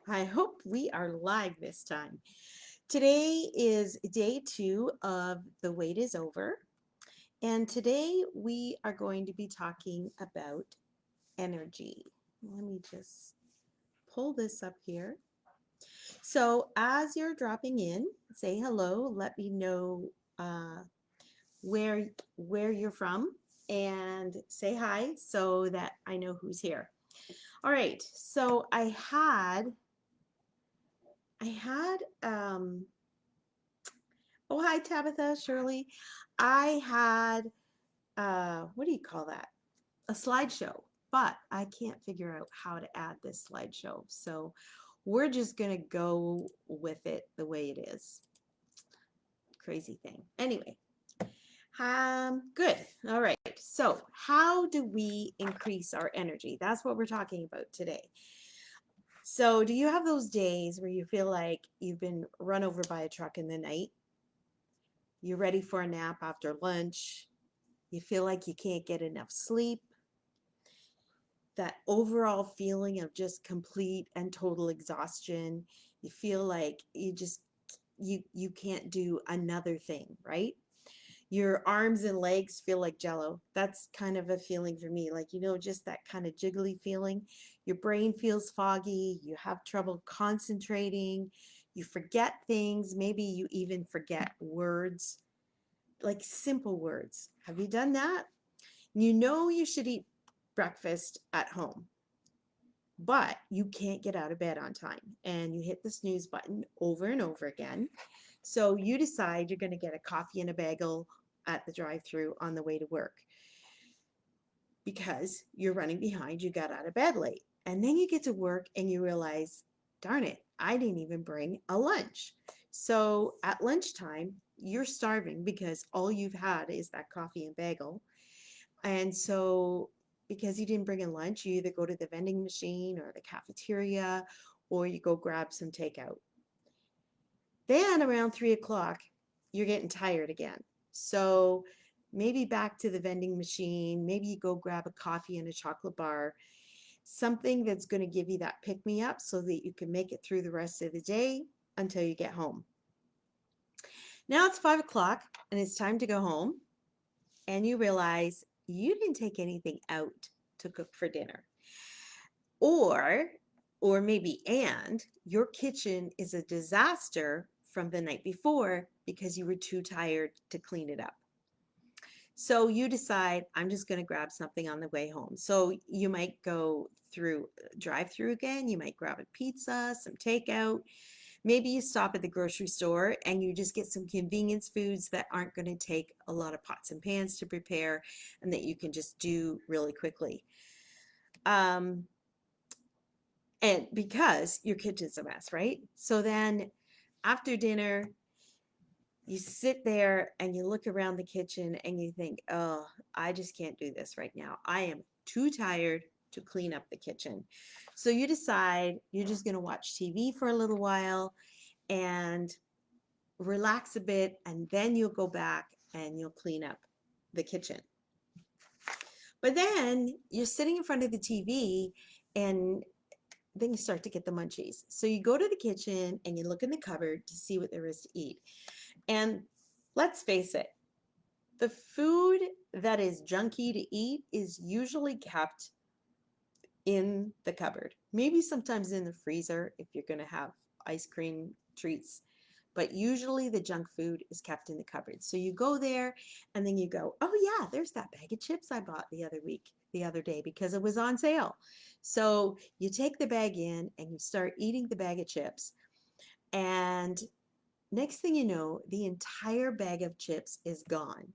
I hope we are live this time. Today is day 2 of The Wait is Over, and today we are going to be talking about energy. Let me just pull this up here. So, as you're dropping in, say hello, let me know uh, where you're from, and say hi so that I know who's here. All right, so I had oh, hi, Tabitha, Shirley. I had, what do you call that? A slideshow, but I can't figure out how to add this slideshow. So we're just going to go with it the way it is. Crazy thing. Anyway, good. All right. So, how do we increase our energy? That's what we're talking about today. So, do you have those days where you feel like you've been run over by a truck in the night? You're ready for a nap after lunch. You feel like you can't get enough sleep. That overall feeling of just complete and total exhaustion. You feel like you can't do another thing, right? Your arms and legs feel like jello. That's kind of a feeling for me. Like, just that kind of jiggly feeling. Your brain feels foggy. You have trouble concentrating. You forget things. Maybe you even forget words, like simple words. Have you done that? You should eat breakfast at home, but you can't get out of bed on time and you hit the snooze button over and over again. So you decide you're going to get a coffee and a bagel at the drive-through on the way to work because you're running behind, you got out of bed late. And then you get to work and you realize, darn it, I didn't even bring a lunch. So at lunchtime, you're starving because all you've had is that coffee and bagel. And so, because you didn't bring a lunch, you either go to the vending machine or the cafeteria, or you go grab some takeout. Then around 3 o'clock, you're getting tired again. So maybe back to the vending machine, maybe you go grab a coffee and a chocolate bar, something that's going to give you that pick me up so that you can make it through the rest of the day until you get home. Now it's 5 o'clock and it's time to go home, and you realize you didn't take anything out to cook for dinner. Or maybe your kitchen is a disaster from the night before because you were too tired to clean it up. So you decide, I'm just going to grab something on the way home. So you might go through drive through again, you might grab a pizza, some takeout. Maybe you stop at the grocery store and you just get some convenience foods that aren't going to take a lot of pots and pans to prepare and that you can just do really quickly. Um, and because your kitchen's a mess, right? So then after dinner, you sit there and you look around the kitchen and you think, oh, I just can't do this right now. I am too tired to clean up the kitchen. So you decide you're just going to watch TV for a little while and relax a bit, and then you'll go back and you'll clean up the kitchen. But then you're sitting in front of the TV and then you start to get the munchies. So you go to the kitchen and you look in the cupboard to see what there is to eat. And let's face it, the food that is junky to eat is usually kept in the cupboard. Maybe sometimes in the freezer if you're going to have ice cream treats, but usually the junk food is kept in the cupboard. So you go there and then you go, oh yeah, there's that bag of chips I bought the other day because it was on sale. So you take the bag in and you start eating the bag of chips, and next thing you know, the entire bag of chips is gone.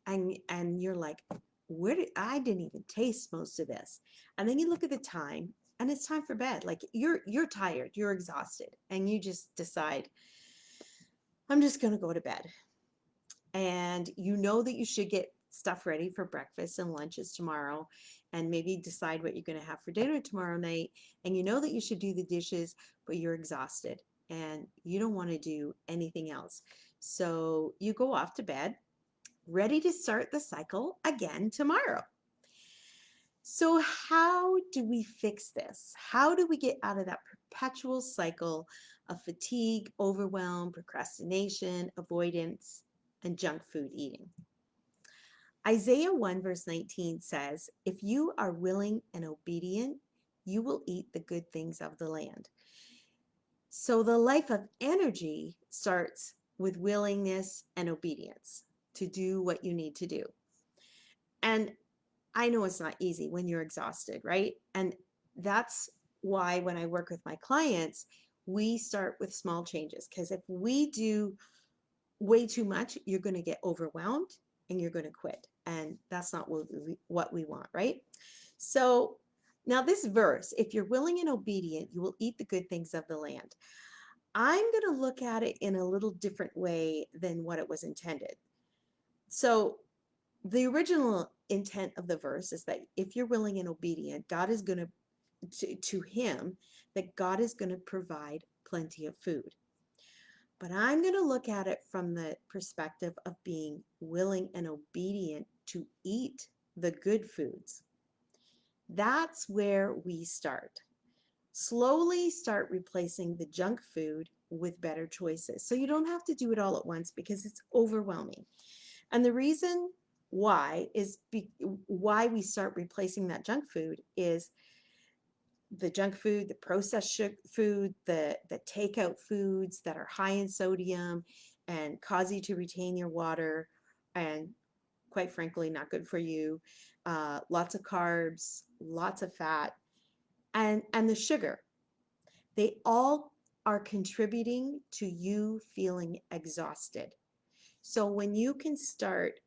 And you're like, I didn't even taste most of this. And then you look at the time and it's time for bed. Like you're tired, you're exhausted, and you just decide, I'm just going to go to bed. And you know that you should get stuff ready for breakfast and lunches tomorrow, and maybe decide what you're going to have for dinner tomorrow night. And you know that you should do the dishes, but you're exhausted and you don't want to do anything else. So you go off to bed, ready to start the cycle again tomorrow. So, how do we fix this? How do we get out of that perpetual cycle of fatigue, overwhelm, procrastination, avoidance, and junk food eating? Isaiah 1, verse 19 says, "If you are willing and obedient, you will eat the good things of the land." So, the life of energy starts with willingness and obedience to do what you need to do. And I know it's not easy when you're exhausted, right? And that's why when I work with my clients, we start with small changes. Because if we do way too much, you're going to get overwhelmed and you're going to quit. And that's not what we want, right? So now, this verse, if you're willing and obedient, you will eat the good things of the land. I'm going to look at it in a little different way than what it was intended. So the original intent of the verse is that if you're willing and obedient, God is going to him, that God is going to provide plenty of food. But I'm going to look at it from the perspective of being willing and obedient to eat the good foods. That's where we start. Slowly start replacing the junk food with better choices. So you don't have to do it all at once because it's overwhelming. And the reason why we start replacing that junk food is the junk food, the processed food, the takeout foods that are high in sodium and cause you to retain your water, and quite frankly, not good for you. Lots of carbs, lots of fat, and the sugar. They all are contributing to you feeling exhausted. So when you can start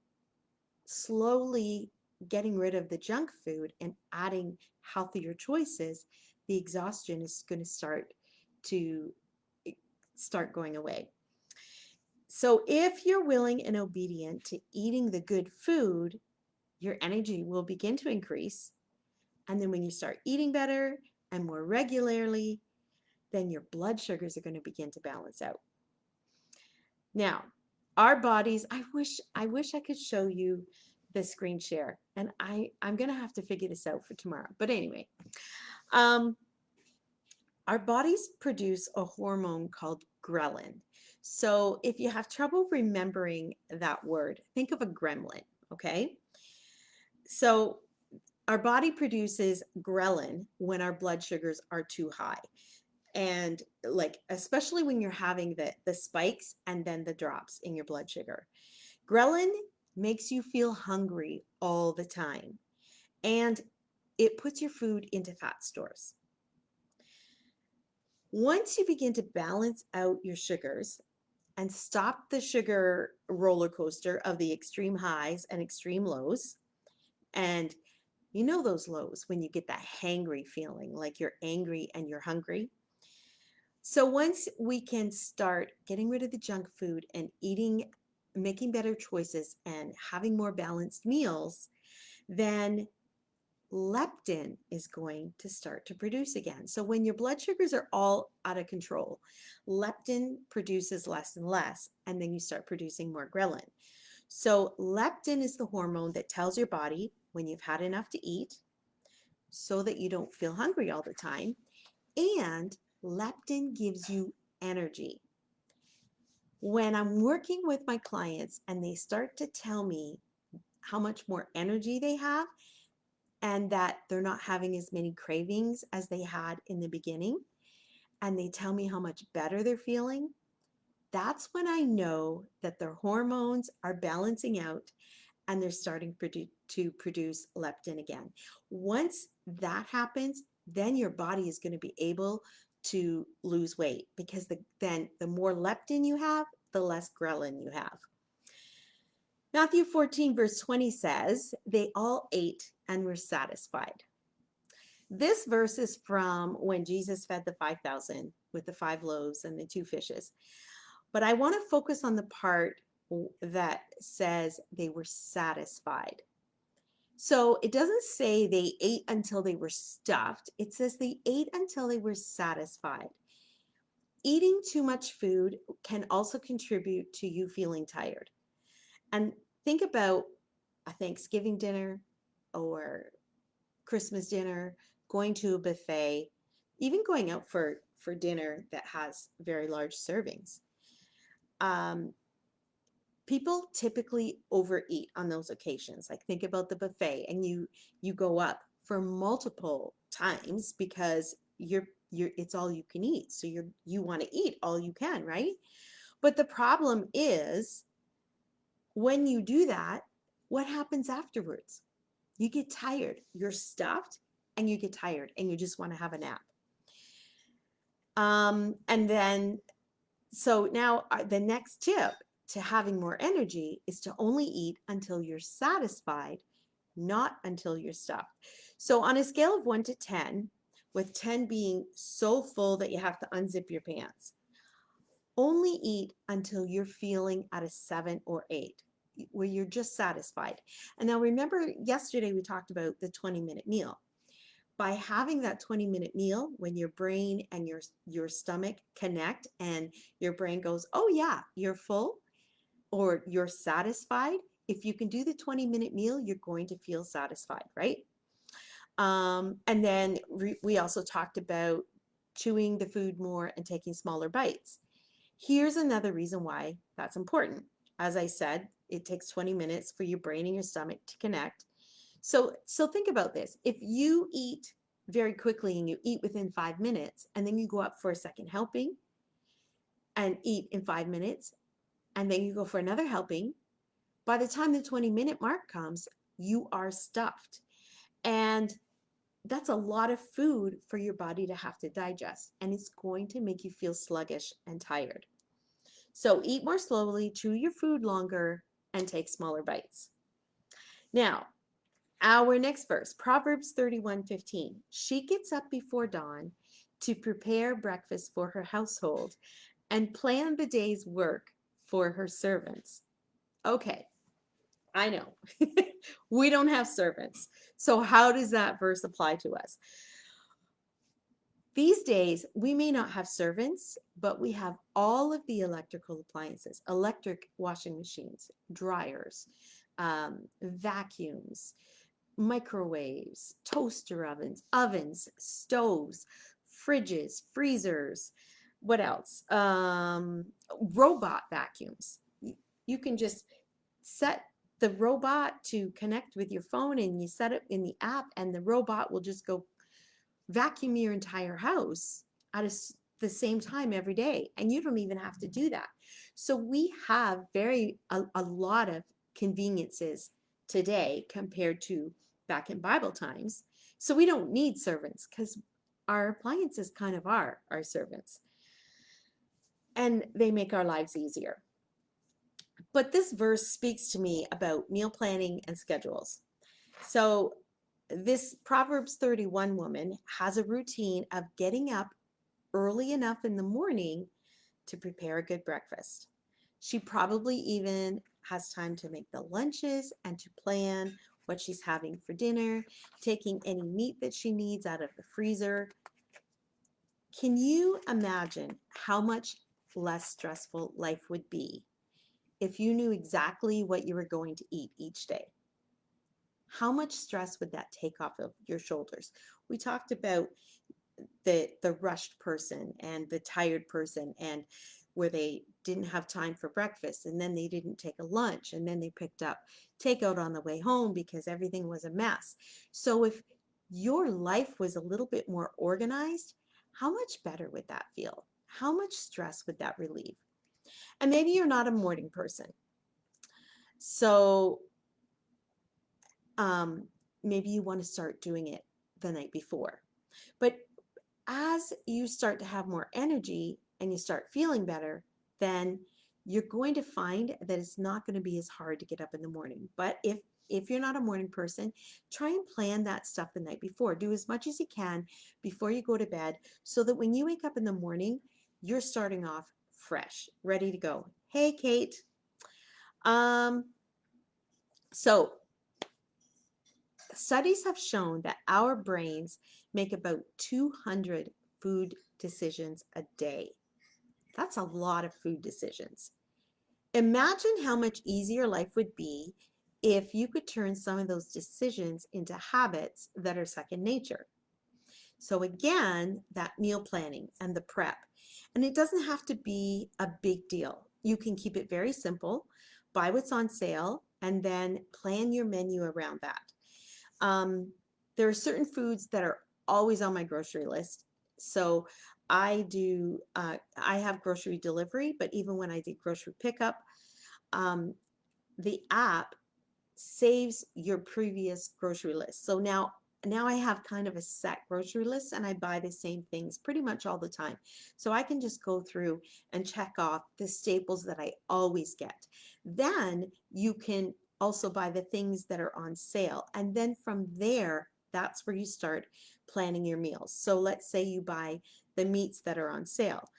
slowly getting rid of the junk food and adding healthier choices, the exhaustion is going to start going away. So if you're willing and obedient to eating the good food, your energy will begin to increase. And then when you start eating better and more regularly, then your blood sugars are going to begin to balance out. Now, our bodies, I wish I could show you the screen share, and I'm going to have to figure this out for tomorrow. But anyway, um, our bodies produce a hormone called ghrelin. So if you have trouble remembering that word, think of a gremlin, okay? So our body produces ghrelin when our blood sugars are too high. And like, especially when you're having the spikes and then the drops in your blood sugar. Ghrelin makes you feel hungry all the time, and it puts your food into fat stores. Once you begin to balance out your sugars and stop the sugar roller coaster of the extreme highs and extreme lows, and you know those lows when you get that hangry feeling, like you're angry and you're hungry. So once we can start getting rid of the junk food and making better choices and having more balanced meals, then leptin is going to start to produce again. So when your blood sugars are all out of control, leptin produces less and less, and then you start producing more ghrelin. So leptin is the hormone that tells your body when you've had enough to eat so that you don't feel hungry all the time. And leptin gives you energy. When I'm working with my clients and they start to tell me how much more energy they have and that they're not having as many cravings as they had in the beginning, and they tell me how much better they're feeling, that's when I know that their hormones are balancing out and they're starting to produce leptin again. Once that happens, then your body is going to be able to lose weight because then the more leptin you have, the less ghrelin you have. Matthew 14, verse 20 says, "They all ate and were satisfied." This verse is from when Jesus fed the 5,000 with the 5 loaves and the 2 fishes. But I want to focus on the part that says they were satisfied. So it doesn't say they ate until they were stuffed. It says they ate until they were satisfied. Eating too much food can also contribute to you feeling tired. And think about a Thanksgiving dinner or Christmas dinner, going to a buffet, even going out for dinner that has very large servings. Um, People typically overeat on those occasions. Like think about the buffet, and you go up for multiple times because you're it's all you can eat. So you want to eat all you can, right? But the problem is when you do that, what happens afterwards? You get tired. You're stuffed and you get tired and you just want to have a nap. And then So now the next tip to having more energy is to only eat until you're satisfied, not until you're stuffed. So on a scale of 1 to 10, with 10 being so full that you have to unzip your pants, only eat until you're feeling at a 7 or 8, where you're just satisfied. And now remember, yesterday we talked about the 20-minute meal. By having that 20-minute meal, when your brain and your stomach connect and your brain goes, oh yeah, you're full or you're satisfied, if you can do the 20-minute meal, you're going to feel satisfied, right? And then we also talked about chewing the food more and taking smaller bites. Here's another reason why that's important. As I said, it takes 20 minutes for your brain and your stomach to connect. So think about this. If you eat very quickly and you eat within 5 minutes, and then you go up for a second helping and eat in 5 minutes, and then you go for another helping, by the time the 20-minute mark comes, you are stuffed. And that's a lot of food for your body to have to digest, and it's going to make you feel sluggish and tired. So eat more slowly, chew your food longer, and take smaller bites. Now, our next verse, Proverbs 31:15. She gets up before dawn to prepare breakfast for her household and plan the day's work for her servants. Okay, I know. We don't have servants. So how does that verse apply to us? These days, we may not have servants, but we have all of the electrical appliances, electric washing machines, dryers, vacuums, microwaves, toaster ovens, stoves, fridges, freezers. What else? Robot vacuums. You can just set the robot to connect with your phone, and you set it in the app, and the robot will just go vacuum your entire house at the same time every day, and you don't even have to do that. So we have a lot of conveniences today compared to back in Bible times. So we don't need servants because our appliances kind of are our servants, and they make our lives easier. But this verse speaks to me about meal planning and schedules. So this Proverbs 31 woman has a routine of getting up early enough in the morning to prepare a good breakfast. She probably even has time to make the lunches and to plan what she's having for dinner, taking any meat that she needs out of the freezer. Can you imagine how much less stressful life would be if you knew exactly what you were going to eat each day? How much stress would that take off of your shoulders? We talked about the rushed person and the tired person, and where they didn't have time for breakfast, and then they didn't take a lunch, and then they picked up takeout on the way home because everything was a mess. So if your life was a little bit more organized, how much better would that feel? How much stress would that relieve? And maybe you're not a morning person. So um, maybe you want to start doing it the night before. But as you start to have more energy and you start feeling better, then you're going to find that it's not going to be as hard to get up in the morning. But if you're not a morning person, try and plan that stuff the night before. Do as much as you can before you go to bed so that when you wake up in the morning, you're starting off fresh, ready to go. Hey, Kate. Um, so studies have shown that our brains make about 200 food decisions a day. That's a lot of food decisions. Imagine how much easier life would be if you could turn some of those decisions into habits that are second nature. So again, that meal planning and the prep. And it doesn't have to be a big deal. You can keep it very simple, buy what's on sale, and then plan your menu around that. Um, there are certain foods that are always on my grocery list. So I have grocery delivery, but even when I did grocery pickup, um, the app saves your previous grocery list. So now I have kind of a set grocery list and I buy the same things pretty much all the time. So I can just go through and check off the staples that I always get. Then you can also buy the things that are on sale. And then from there, that's where you start planning your meals. So let's say you buy the meats that are on sale.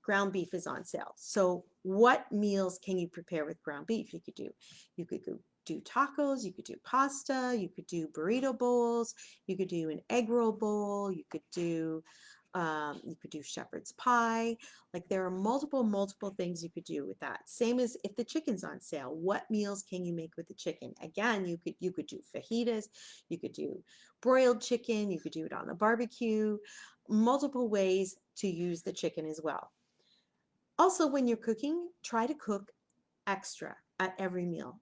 Ground beef is on sale. So what meals can you prepare with ground beef? You could go do tacos, you could do pasta, you could do burrito bowls, you could do an egg roll bowl, you could do shepherd's pie. Like there are multiple things you could do with that. Same as if the chicken's on sale. What meals can you make with the chicken? Again, you could do fajitas, you could do broiled chicken, you could do it on the barbecue. Multiple ways to use the chicken as well. Also, when you're cooking, try to cook extra at every meal.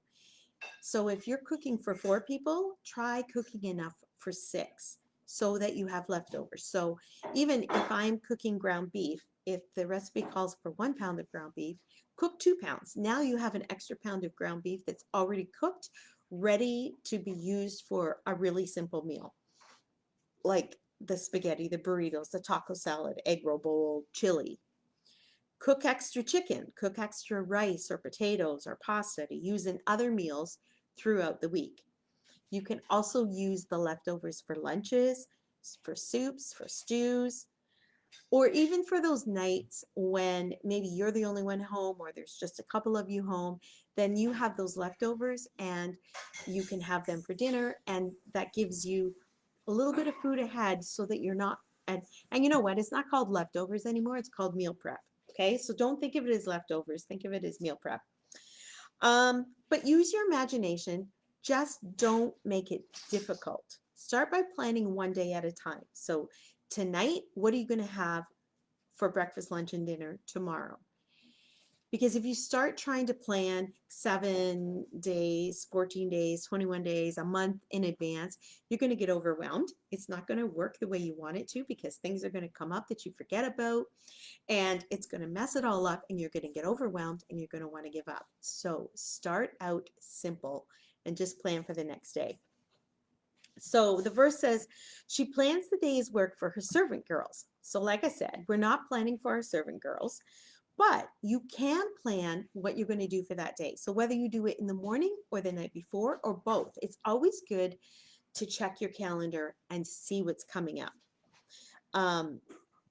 So if you're cooking for 4 people, try cooking enough for 6 so that you have leftovers. So even if I'm cooking ground beef, if the recipe calls for 1 pound of ground beef, cook 2 pounds. Now you have an extra pound of ground beef that's already cooked, ready to be used for a really simple meal, like the spaghetti, the burritos, the taco salad, egg roll bowl, chili. Cook extra chicken, cook extra rice or potatoes or pasta to use in other meals throughout the week. You can also use the leftovers for lunches, for soups, for stews, or even for those nights when maybe you're the only one home or there's just a couple of you home, then you have those leftovers and you can have them for dinner, and that gives you a little bit of food ahead so that you're not and you know what? It's not called leftovers anymore. It's called meal prep. Okay, so don't think of it as leftovers. Think of it as meal prep. But use your imagination. Just don't make it difficult. Start by planning one day at a time. So tonight, what are you going to have for breakfast, lunch, and dinner tomorrow? Because if you start trying to plan 7 days, 14 days, 21 days, a month in advance, you're going to get overwhelmed. It's not going to work the way you want it to because things are going to come up that you forget about, and it's going to mess it all up, and you're going to get overwhelmed and you're going to want to give up. So start out simple and just plan for the next day. So the verse says, she plans the day's work for her servant girls. So like I said, we're not planning for our servant girls, but you can plan what you're going to do for that day. So whether you do it in the morning or the night before or both, it's always good to check your calendar and see what's coming up. Um,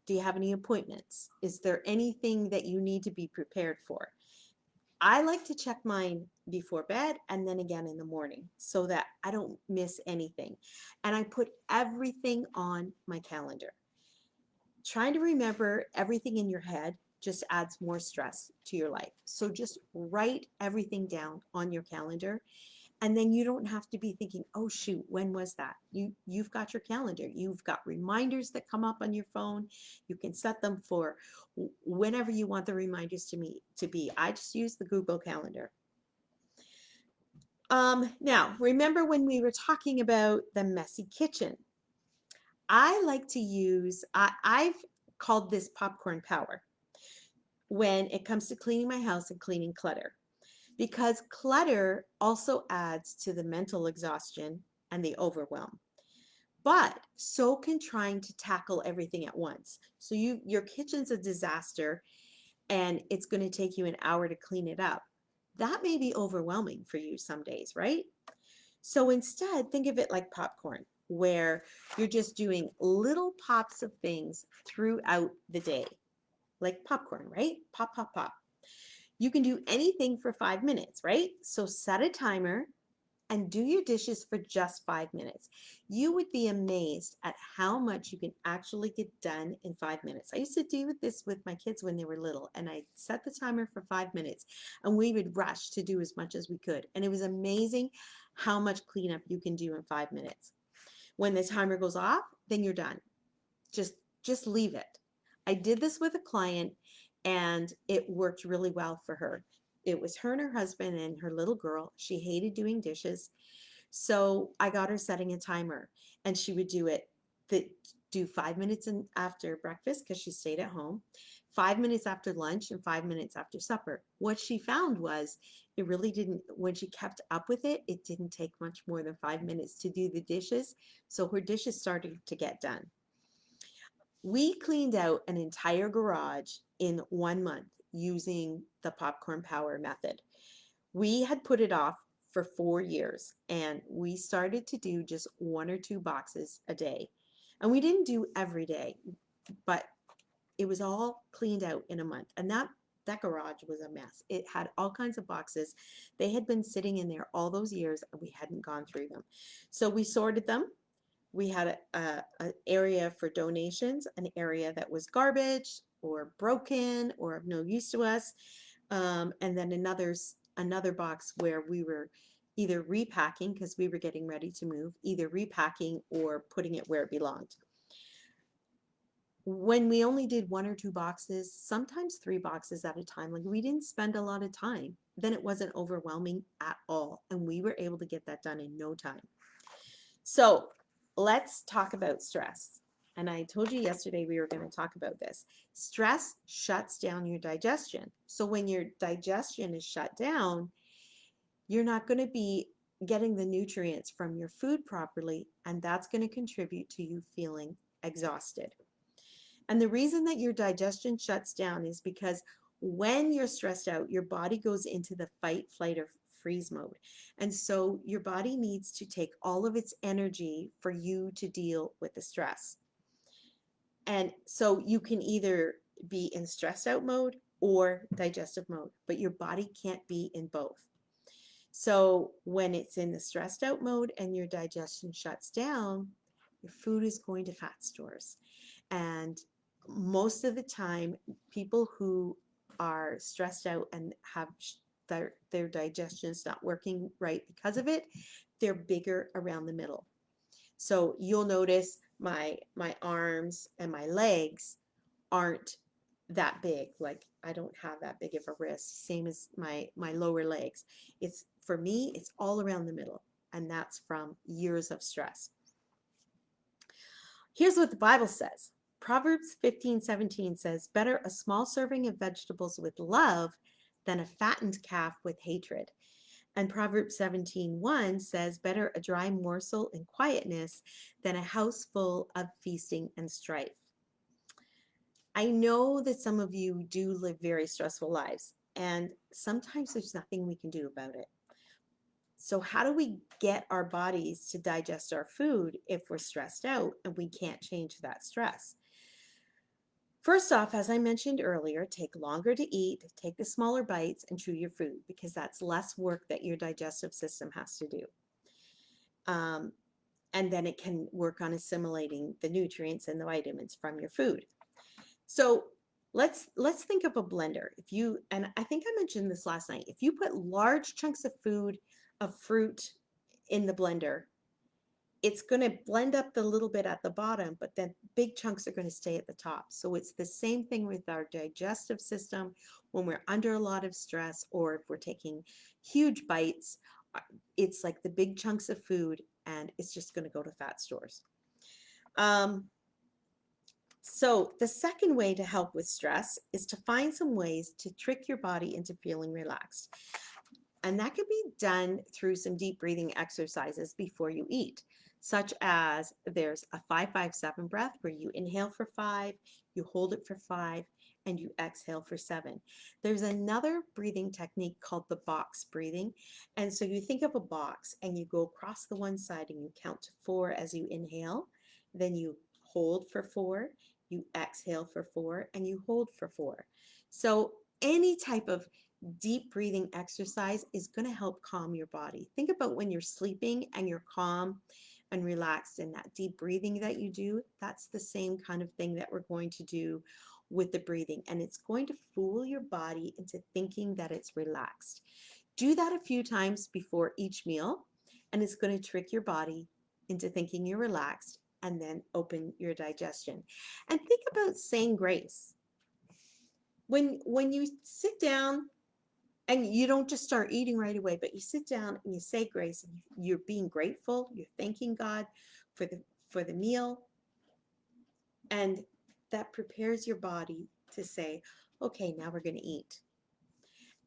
do you have any appointments? Is there anything that you need to be prepared for? I like to check mine before bed and then again in the morning so that I don't miss anything. And I put everything on my calendar. Trying to remember everything in your head just adds more stress to your life. So just write everything down on your calendar, and then you don't have to be thinking, oh shoot, when was that? You've got your calendar. You've got reminders that come up on your phone. You can set them for whenever you want the reminders to be. I just use the Google Calendar. Now, remember when we were talking about the messy kitchen? I like to use, I've called this popcorn power when it comes to cleaning my house and cleaning clutter, because clutter also adds to the mental exhaustion and the overwhelm. But so can trying to tackle everything at once. So your kitchen's a disaster and it's going to take you an hour to clean it up. That may be overwhelming for you some days, right? So instead, think of it like popcorn, where you're just doing little pops of things throughout the day, like popcorn, right? Pop, pop, pop. You can do anything for 5 minutes, right? So set a timer and do your dishes for just 5 minutes. You would be amazed at how much you can actually get done in 5 minutes. I used to do this with my kids when they were little, and I set the timer for 5 minutes, and we would rush to do as much as we could. And it was amazing how much cleanup you can do in 5 minutes. When the timer goes off, then you're done. Just just leave it. I did this with a client and it worked really well for her. It was her and her husband and her little girl. She hated doing dishes. So I got her setting a timer and she would do it the do 5 minutes after breakfast because she stayed at home, 5 minutes after lunch, and 5 minutes after supper. What she found was it really didn't, when she kept up with it, it didn't take much more than 5 minutes to do the dishes. So her dishes started to get done. We cleaned out an entire garage in 1 month using the popcorn power method. We had put it off for 4 years and we started to do just 1 or 2 boxes a day. And we didn't do every day, but it was all cleaned out in a month. And that garage was a mess. It had all kinds of boxes. They had been sitting in there all those years and we hadn't gone through them. So we sorted them. We had an area for donations, an area that was garbage or broken or of no use to us, and then another box where we were either repacking because we were getting ready to move, either repacking or putting it where it belonged. When we only did 1 or 2 boxes, sometimes 3 boxes at a time, like we didn't spend a lot of time, then it wasn't overwhelming at all, and we were able to get that done in no time. So let's talk about stress. And I told you yesterday we were going to talk about this. Stress shuts down your digestion. So when your digestion is shut down, you're not going to be getting the nutrients from your food properly, and that's going to contribute to you feeling exhausted. And the reason that your digestion shuts down is because when you're stressed out, your body goes into the fight, flight, or freeze mode. And so your body needs to take all of its energy for you to deal with the stress. And so you can either be in stressed out mode or digestive mode, but your body can't be in both. So when it's in the stressed out mode and your digestion shuts down, your food is going to fat stores. And most of the time, people who are stressed out and have their digestion is not working right because of it, they're bigger around the middle. So you'll notice my arms and my legs aren't that big. Like I don't have that big of a wrist, same as my lower legs. It's for me, it's all around the middle, and that's from years of stress. Here's what the Bible says. Proverbs 15:17 says, "Better a small serving of vegetables with love than a fattened calf with hatred." And Proverbs 17:1 says, "Better a dry morsel in quietness than a house full of feasting and strife." I know that some of you do live very stressful lives, and sometimes there's nothing we can do about it. So how do we get our bodies to digest our food if we're stressed out and we can't change that stress? First off, as I mentioned earlier, take longer to eat, take the smaller bites, and chew your food because that's less work that your digestive system has to do. And then it can work on assimilating the nutrients and the vitamins from your food. So let's think of a blender. If you, and I think I mentioned this last night, if you put large chunks of fruit in the blender, it's going to blend up the little bit at the bottom, but then big chunks are going to stay at the top. So it's the same thing with our digestive system when we're under a lot of stress or if we're taking huge bites. It's like the big chunks of food and it's just going to go to fat stores. So the second way to help with stress is to find some ways to trick your body into feeling relaxed. And that can be done through some deep breathing exercises before you eat, such as there's a 5-5-7 breath where you inhale for 5, you hold it for 5, and you exhale for 7. There's another breathing technique called the box breathing. And so you think of a box and you go across the one side and you count to 4 as you inhale, then you hold for 4, you exhale for 4, and you hold for 4. So any type of deep breathing exercise is going to help calm your body. Think about when you're sleeping and you're calm and relaxed, and that deep breathing that you do, that's the same kind of thing that we're going to do with the breathing. And it's going to fool your body into thinking that it's relaxed. Do that a few times before each meal, and it's going to trick your body into thinking you're relaxed and then open your digestion. And think about saying grace. When you sit down and you don't just start eating right away, but you sit down and you say grace, and you're being grateful, you're thanking God for the meal, and that prepares your body to say, okay, now we're going to eat.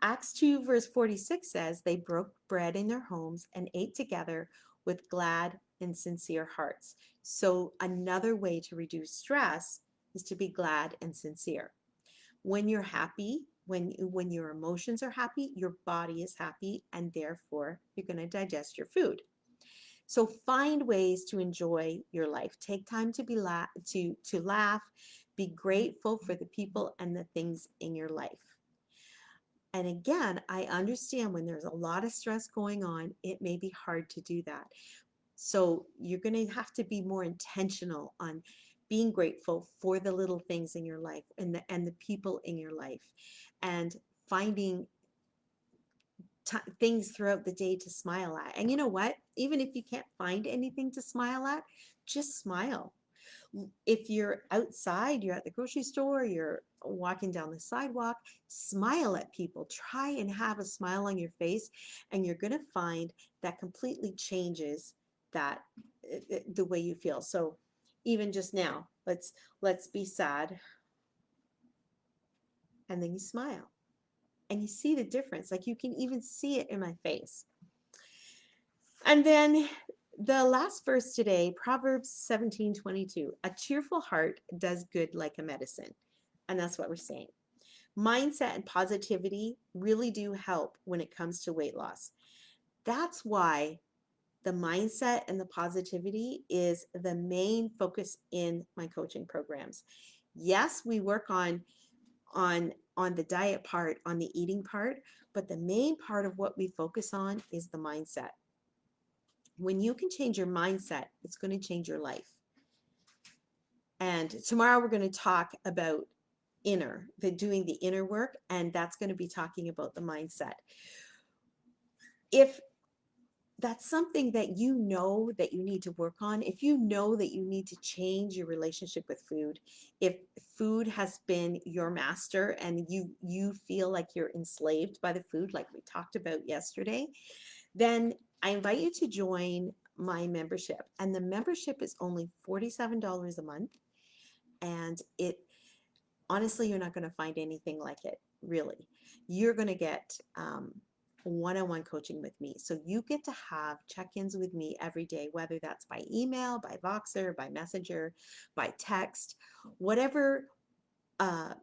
Acts 2 verse 46 says they broke bread in their homes and ate together with glad and sincere hearts. So another way to reduce stress is to be glad and sincere. When you're happy, when your emotions are happy, your body is happy, and therefore you're going to digest your food. So find ways to enjoy your life. Take time to to laugh, be grateful for the people and the things in your life. And again, I understand when there's a lot of stress going on, it may be hard to do that. So you're going to have to be more intentional on being grateful for the little things in your life and the people in your life, and finding things throughout the day to smile at. And you know what? Even if you can't find anything to smile at, just smile. If you're outside, you're at the grocery store, you're walking down the sidewalk, smile at people. Try and have a smile on your face, and you're going to find that completely changes that the way you feel. So even just now, let's be sad, and then you smile and you see the difference. Like you can even see it in my face. And then the last verse today, Proverbs 17:22. A cheerful heart does good like a medicine. And that's what we're saying. Mindset and positivity really do help when it comes to weight loss. That's why the mindset and the positivity is the main focus in my coaching programs. Yes, we work on the diet part, on the eating part, but the main part of what we focus on is the mindset. When you can change your mindset, it's going to change your life. And tomorrow we're going to talk about doing the inner work, and that's going to be talking about the mindset. If that's something that you know that you need to work on, if you know that you need to change your relationship with food, if food has been your master and you feel like you're enslaved by the food like we talked about yesterday, then I invite you to join my membership. And the membership is only $47 a month, and it honestly, you're not going to find anything like it, really. You're going to get one-on-one coaching with me. So you get to have check-ins with me every day, whether that's by email, by Voxer, by Messenger, by text, whatever uh,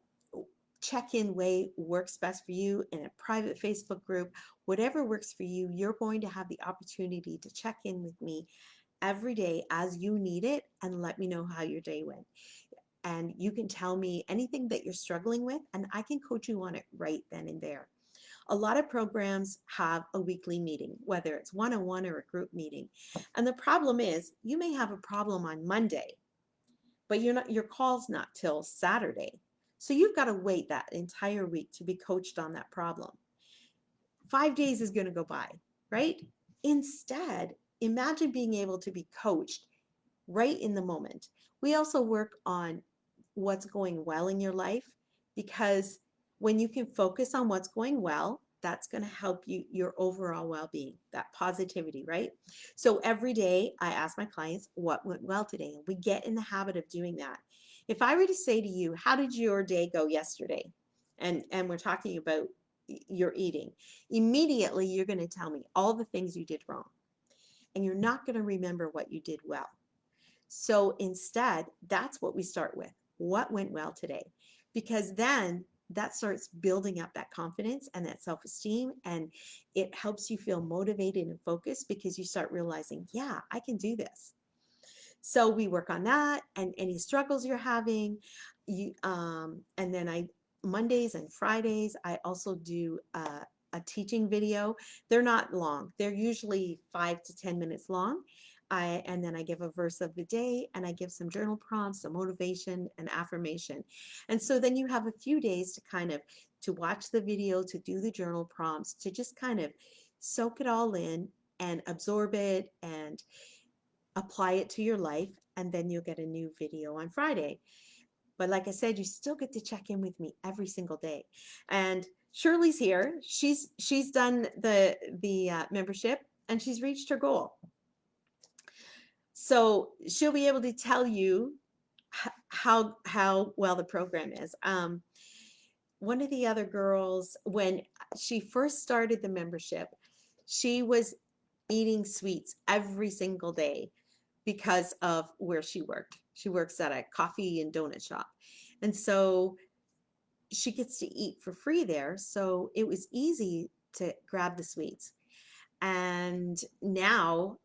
check-in way works best for you, in a private Facebook group, whatever works for you. You're going to have the opportunity to check in with me every day as you need it, and let me know how your day went. And you can tell me anything that you're struggling with, and I can coach you on it right then and there. A lot of programs have a weekly meeting, whether it's one-on-one or a group meeting. And the problem is you may have a problem on Monday, but your call's not till Saturday. So you've got to wait that entire week to be coached on that problem. 5 days is going to go by, right? Instead, imagine being able to be coached right in the moment. We also work on what's going well in your life, because when you can focus on what's going well, that's going to help you, your overall well-being, that positivity, right? So every day I ask my clients what went well today, and we get in the habit of doing that. If I were to say to you, how did your day go yesterday? And we're talking about your eating, immediately you're going to tell me all the things you did wrong, and you're not going to remember what you did well. So instead, that's what we start with. What went well today? Because then that starts building up that confidence and that self-esteem, and it helps you feel motivated and focused because you start realizing, yeah, I can do this. So we work on that, and any struggles you're having, and then Mondays and Fridays, I also do a teaching video. They're not long. They're usually 5 to 10 minutes long. And then I give a verse of the day and I give some journal prompts, some motivation and affirmation. And so then you have a few days to kind of to watch the video, to do the journal prompts, to just kind of soak it all in and absorb it and apply it to your life. And then you'll get a new video on Friday. But like I said, you still get to check in with me every single day. And Shirley's here. She's done the membership and she's reached her goal. So she'll be able to tell you how well the program is. One of the other girls, when she first started the membership, she was eating sweets every single day because of where she worked. She works at a coffee and donut shop. And so she gets to eat for free there. So it was easy to grab the sweets. And now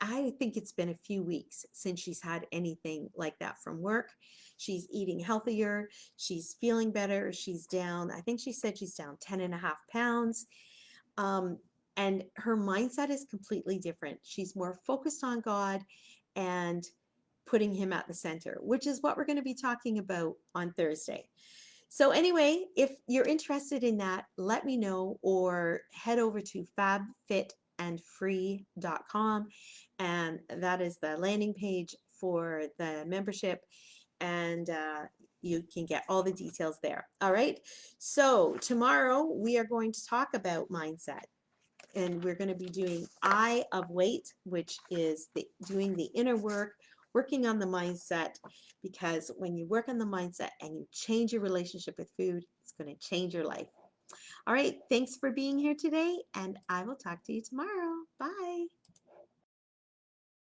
I think it's been a few weeks since she's had anything like that from work. She's eating healthier. She's feeling better. She's down, I think she said she's down 10.5 pounds. Um, and her mindset is completely different. She's more focused on God and putting him at the center, which is what we're going to be talking about on Thursday. So anyway, if you're interested in that, let me know or head over to fabfitandfree.com, and that is the landing page for the membership, and you can get all the details there. All right. So tomorrow we are going to talk about mindset, and we're going to be doing W.E.I.G.H.T, which is doing the inner work, working on the mindset, because when you work on the mindset and you change your relationship with food, it's going to change your life. All right, thanks for being here today, and I will talk to you tomorrow. Bye.